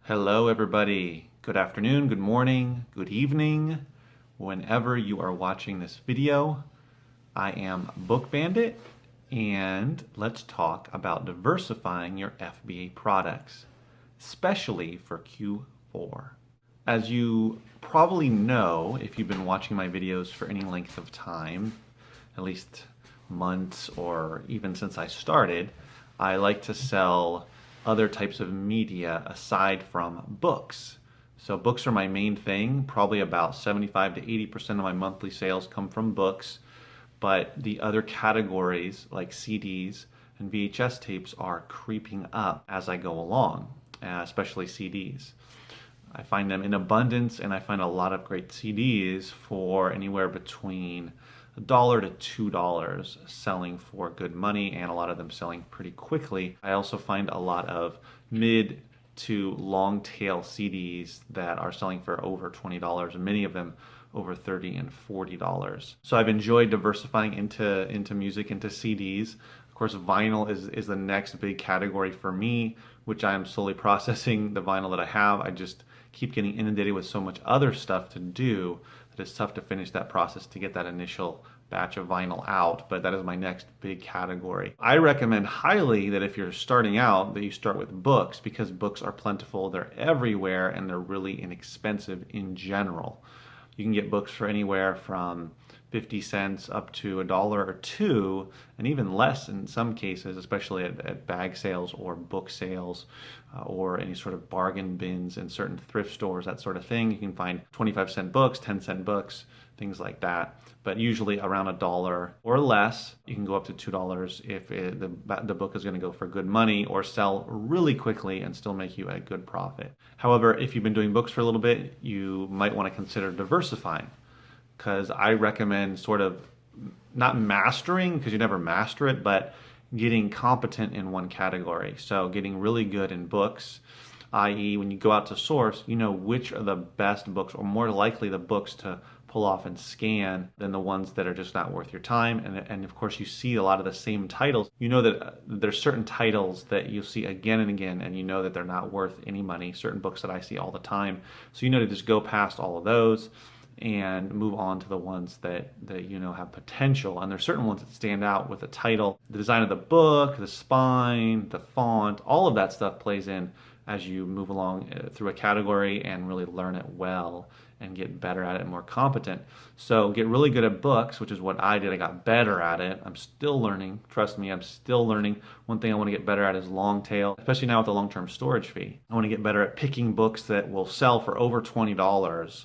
Hello, everybody. Good afternoon, good morning, good evening, whenever you are watching this video. I am Book Bandit, and let's talk about diversifying your FBA products, especially for Q4. As you probably know, if you've been watching my videos for any length of time, at least months or even since I started, I like to sell other types of media aside from books. So books are my main thing. Probably about 75 to 80% of my monthly sales come from books, but the other categories like CDs and VHS tapes are creeping up as I go along, especially CDs. I find them in abundance, and I find a lot of great CDs for anywhere between $1 to $2 selling for good money, and a lot of them selling pretty quickly. I also find a lot of mid to long tail CDs that are selling for over $20, and many of them over $30 and $40. So I've enjoyed diversifying into music, into CDs. Of course, vinyl is the next big category for me, which I am slowly processing the vinyl that I have. I just keep getting inundated with so much other stuff to do that it's tough to finish that process to get that initial batch of vinyl out, but that is my next big category. I recommend highly that if you're starting out, that you start with books, because books are plentiful, they're everywhere, and they're really inexpensive in general. You can get books for anywhere from 50 cents up to $1 or $2, and even less in some cases, especially at bag sales or book sales, or any sort of bargain bins in certain thrift stores, that sort of thing. You can find 25-cent books, 10-cent books, things like that. But usually around $1 or less. You can go up to $2 if the book is going to go for good money or sell really quickly and still make you a good profit. However, if you've been doing books for a little bit, you might want to consider diversifying, because I recommend sort of not mastering, because you never master it, but getting competent in one category. So getting really good in books, i.e. when you go out to source, you know which are the best books, or more likely the books to pull off and scan than the ones that are just not worth your time. And of course, you see a lot of the same titles. You know that there's certain titles that you'll see again and again, and you know that they're not worth any money. Certain books that I see all the time. So you know to just go past all of those and move on to the ones that you know have potential. And there's certain ones that stand out with the title, the design of the book, the spine, the font, all of that stuff plays in as you move along through a category and really learn it well and get better at it, more competent. So get really good at books, which is what I did. I got better at it. I'm still learning. Trust me, I'm still learning. One thing I want to get better at is long tail, especially now with the long-term storage fee. I want to get better at picking books that will sell for over $20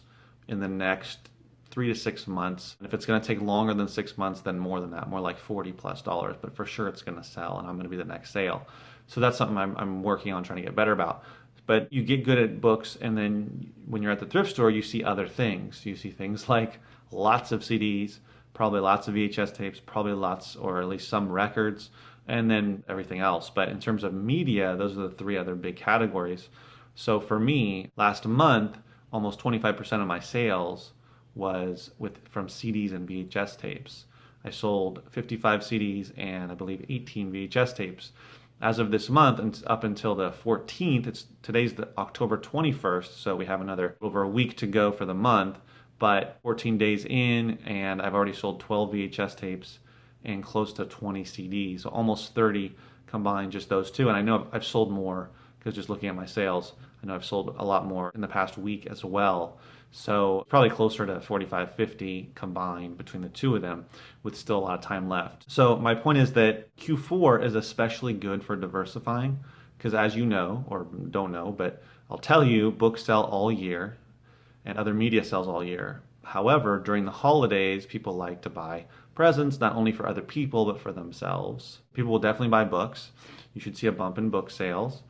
in the next 3 to 6 months. And if it's going to take longer than 6 months, then more than that, more like $40+. But for sure it's going to sell, and I'm going to be the next sale. So that's something I'm working on trying to get better about. But you get good at books, and then when you're at the thrift store, you see other things. You see things like lots of CDs, probably lots of VHS tapes, probably lots or at least some records, and then everything else. But in terms of media, those are the 3 other big categories. So for me, last month, almost 25% of my sales was from CDs and VHS tapes. I sold 55 CDs and I believe 18 VHS tapes. As of this month, and up until the 14th, today's the October 21st, so we have over a week to go for the month, but 14 days in, and I've already sold 12 VHS tapes and close to 20 CDs, so almost 30 combined, just those 2. And I know I've sold more, because just looking at my sales, I know I've sold a lot more in the past week as well. So probably closer to 45, 50 combined between the 2 of them, with still a lot of time left. So my point is that Q4 is especially good for diversifying, because as you know, or don't know, but I'll tell you, books sell all year and other media sells all year. However, during the holidays, people like to buy presents, not only for other people, but for themselves. People will definitely buy books. You should see a bump in book sales.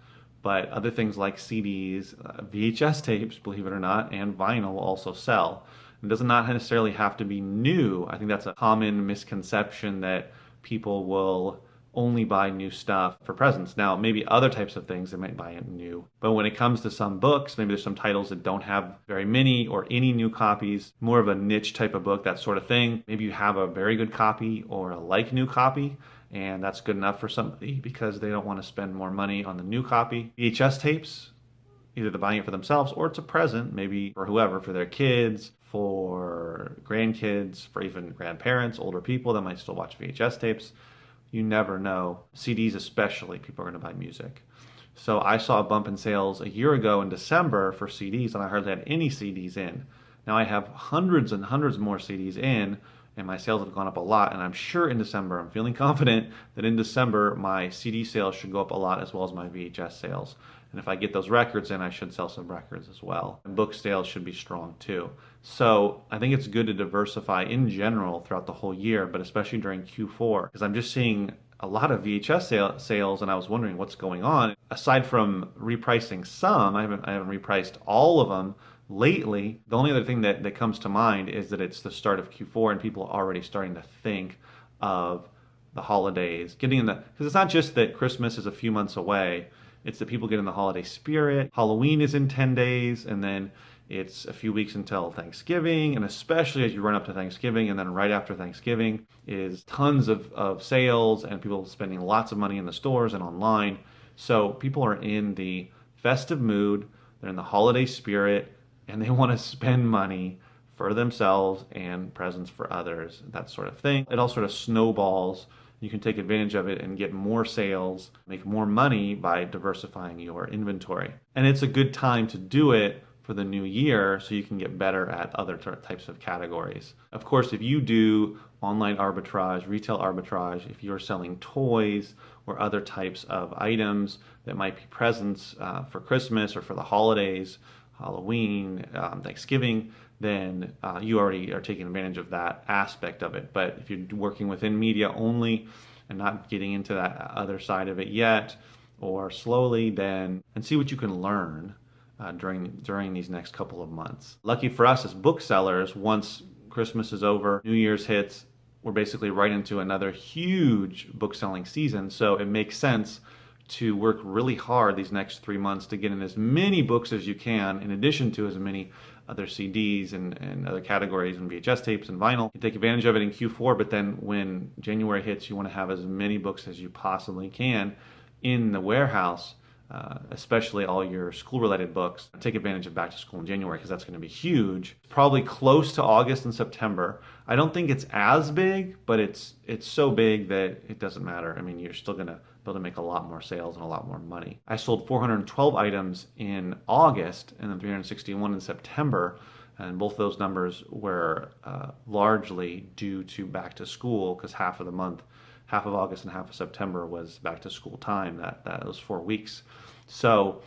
But other things like CDs, VHS tapes, believe it or not, and vinyl will also sell. It does not necessarily have to be new. I think that's a common misconception, that people will only buy new stuff for presents. Now, maybe other types of things they might buy it new. But when it comes to some books, maybe there's some titles that don't have very many or any new copies, more of a niche type of book, that sort of thing. Maybe you have a very good copy or a like new copy, and that's good enough for somebody because they don't want to spend more money on the new copy. VHS tapes, either they're buying it for themselves or it's a present, maybe for whoever, for their kids, for grandkids, for even grandparents, older people that might still watch VHS tapes. You never know. CDs especially, people are going to buy music. So I saw a bump in sales a year ago in December for CDs, and I hardly had any CDs in. Now I have hundreds and hundreds more CDs in, and my sales have gone up a lot. And I'm sure in December, I'm feeling confident that in December, my CD sales should go up a lot as well as my VHS sales. And if I get those records in, I should sell some records as well. And book sales should be strong too. So I think it's good to diversify in general throughout the whole year, but especially during Q4, because I'm just seeing a lot of VHS sales, and I was wondering what's going on. Aside from repricing some, I haven't repriced all of them lately. The only other thing that comes to mind is that it's the start of Q4 and people are already starting to think of the holidays, getting in the, because it's not just that Christmas is a few months away, it's that people get in the holiday spirit. Halloween is in 10 days, and then it's a few weeks until Thanksgiving, and especially as you run up to Thanksgiving, and then right after Thanksgiving is tons of sales and people spending lots of money in the stores and online. So people are in the festive mood, they're in the holiday spirit, and they want to spend money for themselves and presents for others, that sort of thing. It all sort of snowballs. You can take advantage of it and get more sales, make more money by diversifying your inventory. And it's a good time to do it for the new year so you can get better at other types of categories. Of course, if you do online arbitrage, retail arbitrage, if you're selling toys or other types of items that might be presents for Christmas or for the holidays, Halloween, Thanksgiving, then you already are taking advantage of that aspect of it. But if you're working within media only and not getting into that other side of it yet, or slowly, then, and see what you can learn during these next couple of months. Lucky for us as booksellers, once Christmas is over, New Year's hits, we're basically right into another huge book selling season. So it makes sense to work really hard these next 3 months to get in as many books as you can, in addition to as many other CDs and other categories and VHS tapes and vinyl. You take advantage of it in Q4, but then when January hits, you want to have as many books as you possibly can in the warehouse, especially all your school-related books. Take advantage of back to school in January because that's going to be huge. Probably close to August and September. I don't think it's as big, but it's so big that it doesn't matter. I mean, you're still going to be able to make a lot more sales and a lot more money. I sold 412 items in August and then 361 in September, and both those numbers were largely due to back to school because half of the month, half of August and half of September was back to school time, that was 4 weeks. So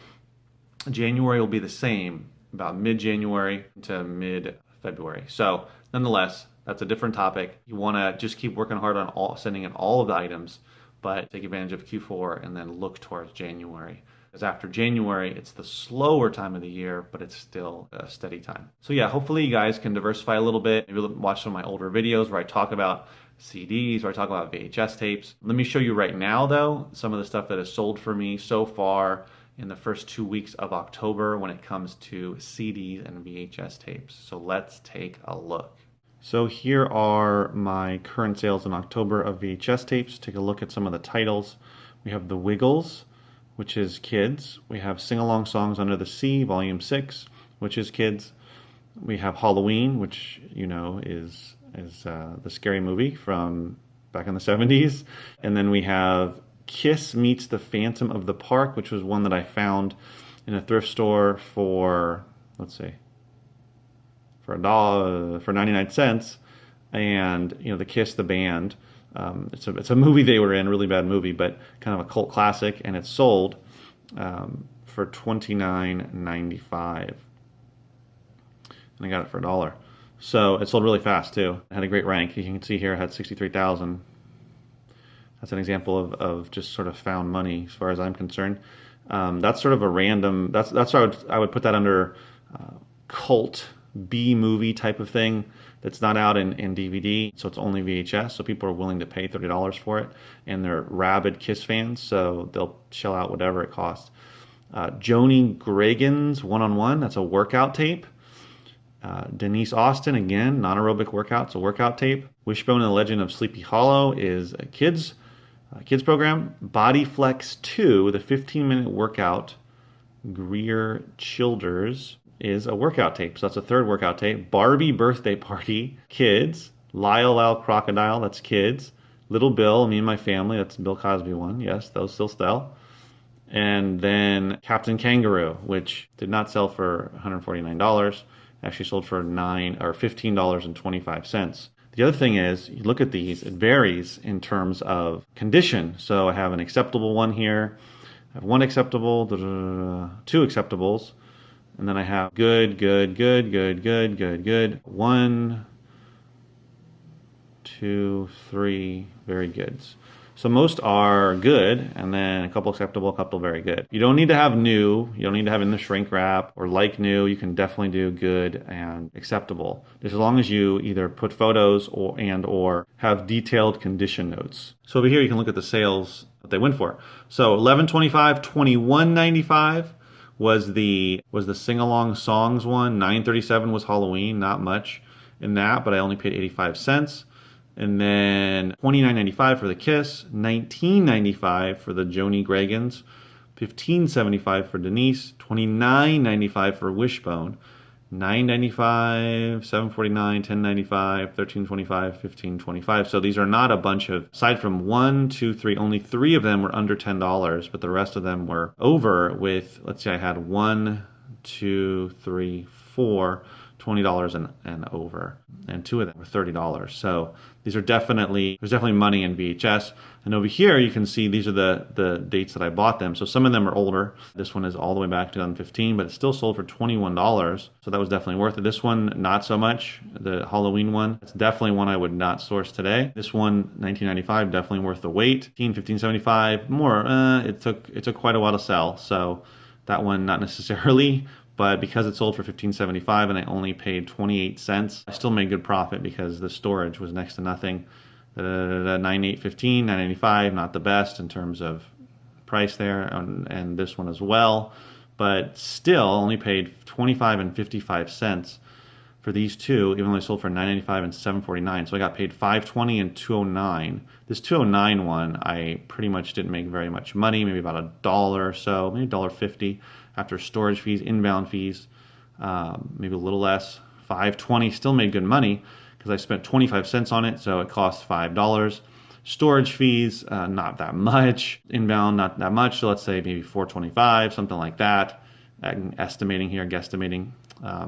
January will be the same, about mid-January to mid-February. So nonetheless, that's a different topic. You want to just keep working hard on sending in all of the items, but take advantage of Q4 and then look towards January. Because after January, it's the slower time of the year, but it's still a steady time. So yeah, hopefully you guys can diversify a little bit. Maybe watch some of my older videos where I talk about CDs, where I talk about VHS tapes. Let me show you right now, though, some of the stuff that has sold for me so far in the first 2 weeks of October when it comes to CDs and VHS tapes. So let's take a look. So here are my current sales in October of VHS tapes. Take a look at some of the titles. We have The Wiggles, which is kids. We have Sing Along Songs Under the Sea, Volume 6, which is kids. We have Halloween, which you know is the scary movie from back in the 70s. And then we have Kiss Meets the Phantom of the Park, which was one that I found in a thrift store for, let's see, for $1, for 99 cents. And you know, the Kiss, the band, it's a movie they were in, really bad movie, but kind of a cult classic, and it's sold for $29.95. And I got it for $1. So it sold really fast too. It had a great rank. You can see here it had 63,000. That's an example of just sort of found money as far as I'm concerned. That's sort of a random, that's why I would put that under cult B movie type of thing that's not out in DVD, so it's only VHS, so people are willing to pay $30 for it, and they're rabid Kiss fans, so they'll shell out whatever it costs. Joni Gregan's One-on-One, that's a workout tape. Denise Austin, again, non-aerobic workout, it's a workout tape. Wishbone and the Legend of Sleepy Hollow is a kids Kids program, Body Flex 2, the 15-minute workout. Greer Childers is a workout tape. So that's a third workout tape. Barbie Birthday Party, kids. Lyle Crocodile, that's kids. Little Bill, Me and My Family, that's Bill Cosby one. Yes, those still sell. And then Captain Kangaroo, which did not sell for $149. Actually sold for $15.25. The other thing is, you look at these, it varies in terms of condition. So I have an acceptable one here. I have one acceptable, two acceptables, and then I have good, 1, 2, 3 very goods. So most are good, and then a couple acceptable, a couple very good. You don't need to have new, you don't need to have in the shrink wrap or like new. You can definitely do good and acceptable, just as long as you either put photos or have detailed condition notes. So over here you can look at the sales that they went for. So $11.25, $21.95 was the sing-along songs one. $9.37 was Halloween, not much in that, but I only paid 85 cents. And then $29.95 for the Kiss, $19.95 for the Joni Gregans, $15.75 for Denise, $29.95 for Wishbone, $9.95, $7.49, $10.95, $13.25, $15.25. So these are not a bunch of, aside from 1, 2, 3, only 3 of them were under $10, but the rest of them were over with, let's see, I had 1, 2, 3, 4, $20 and over, and 2 of them were $30. So these are there's definitely money in VHS. And over here you can see these are the dates that I bought them. So some of them are older. This one is all the way back to 2015, but it still sold for $21. So that was definitely worth it. This one, not so much. The Halloween one, it's definitely one I would not source today. This one, $19.95, definitely worth the wait. $15.75, more. It took quite a while to sell. So that one, not necessarily. But because it sold for $15.75 and I only paid 28 cents, I still made good profit because the storage was next to nothing. $9.15, $9.95, not the best in terms of price there, and this one as well. But still only paid 25 and 55 cents for these two, even though they sold for $9.95 and $7.49. So I got paid $5.20 and $2.09. This $2.09 one, I pretty much didn't make very much money, maybe about $1 or so, maybe $1.50 after storage fees, inbound fees, maybe a little less. $5.20, still made good money because I spent 25 cents on it, so it cost $5. Storage fees, not that much. Inbound, not that much, so let's say maybe $4.25, something like that. I'm estimating here, guesstimating.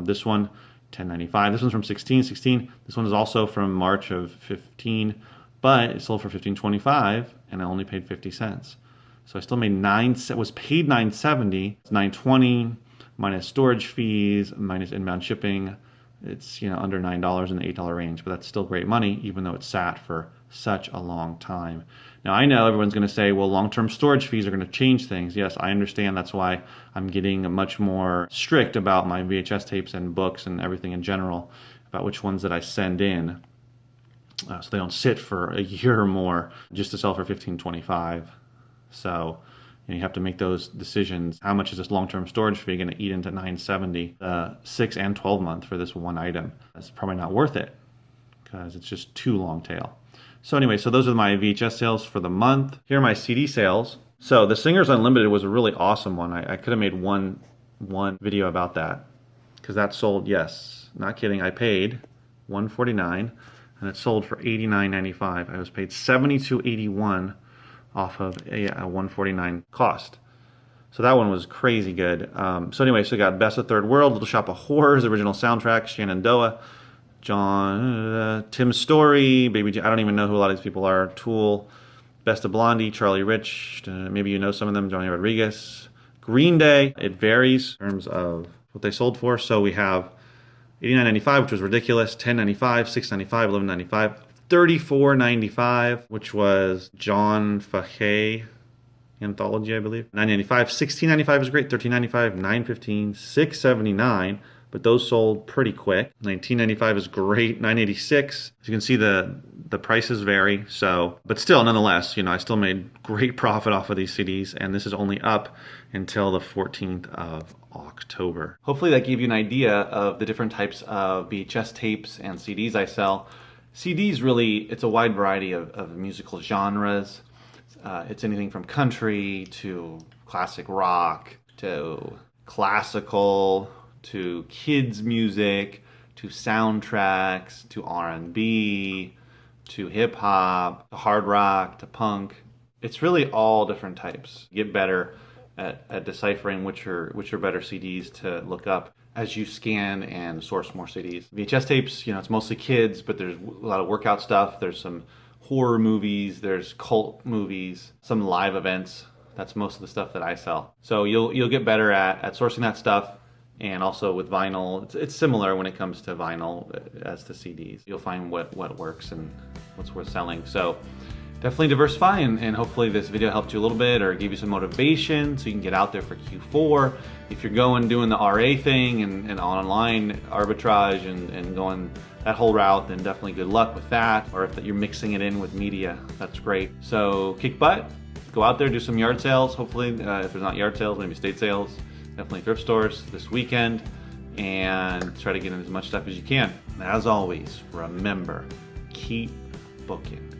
This one, $10.95. This one's from 16. This one is also from March of 15, but it sold for $15.25, and I only paid 50 cents. So I still made was paid $9.70. It's $9.20 minus storage fees, minus inbound shipping. It's under $9 in the $8 range, but that's still great money, even though it sat for such a long time. Now I know everyone's going to say, well, long-term storage fees are going to change things. Yes, I understand. That's why I'm getting much more strict about my VHS tapes and books and everything in general, about which ones that I send in, so they don't sit for a year or more just to sell for $15.25. So you have to make those decisions. How much is this long-term storage fee going to eat into $9.70, 6 and 12 month for this one item? That's probably not worth it because it's just too long tail. So anyway, so those are my VHS sales for the month. Here are my CD sales. So the Singers Unlimited was a really awesome one. I could have made one video about that because that sold, yes, not kidding, I paid $149 and it sold for $89.95. I was paid $72.81 off of a $149 cost. So that one was crazy good. So anyway, so we got Best of Third World, Little Shop of Horrors, original soundtrack, Shenandoah, Tim Story, Baby J, I don't even know who a lot of these people are, Tool, Best of Blondie, Charlie Rich, maybe you know some of them, Johnny Rodriguez, Green Day. It varies in terms of what they sold for. So we have $89.95, which was ridiculous, $10.95, $6.95, $11.95, $34.95, which was John Fahey anthology, I believe. $9.95, $16.95 was great, $13.95, $9.15, $6.79, but those sold pretty quick. $19.95 is great, $9.86. As you can see, the prices vary, so, but still, nonetheless, I still made great profit off of these CDs, and this is only up until the 14th of October. Hopefully that gave you an idea of the different types of VHS tapes and CDs I sell. CDs really, it's a wide variety of musical genres. It's anything from country to classic rock to classical to kids music to soundtracks to R&B to hip hop to hard rock to punk. It's really all different types. Get better at deciphering which are better CDs to look up as you scan and source more CDs. VHS tapes, it's mostly kids, but there's a lot of workout stuff. There's some horror movies, there's cult movies, some live events. That's most of the stuff that I sell. So you'll get better at sourcing that stuff. And also with vinyl, it's similar when it comes to vinyl as to CDs. You'll find what works and what's worth selling. So definitely diversify, and hopefully this video helped you a little bit or gave you some motivation so you can get out there for Q4. If you're doing the RA thing and online arbitrage and going that whole route, then definitely good luck with that. Or if you're mixing it in with media, that's great. So kick butt, go out there, do some yard sales. Hopefully, if there's not yard sales, maybe estate sales. Definitely thrift stores this weekend, and try to get in as much stuff as you can. And as always, remember, keep booking.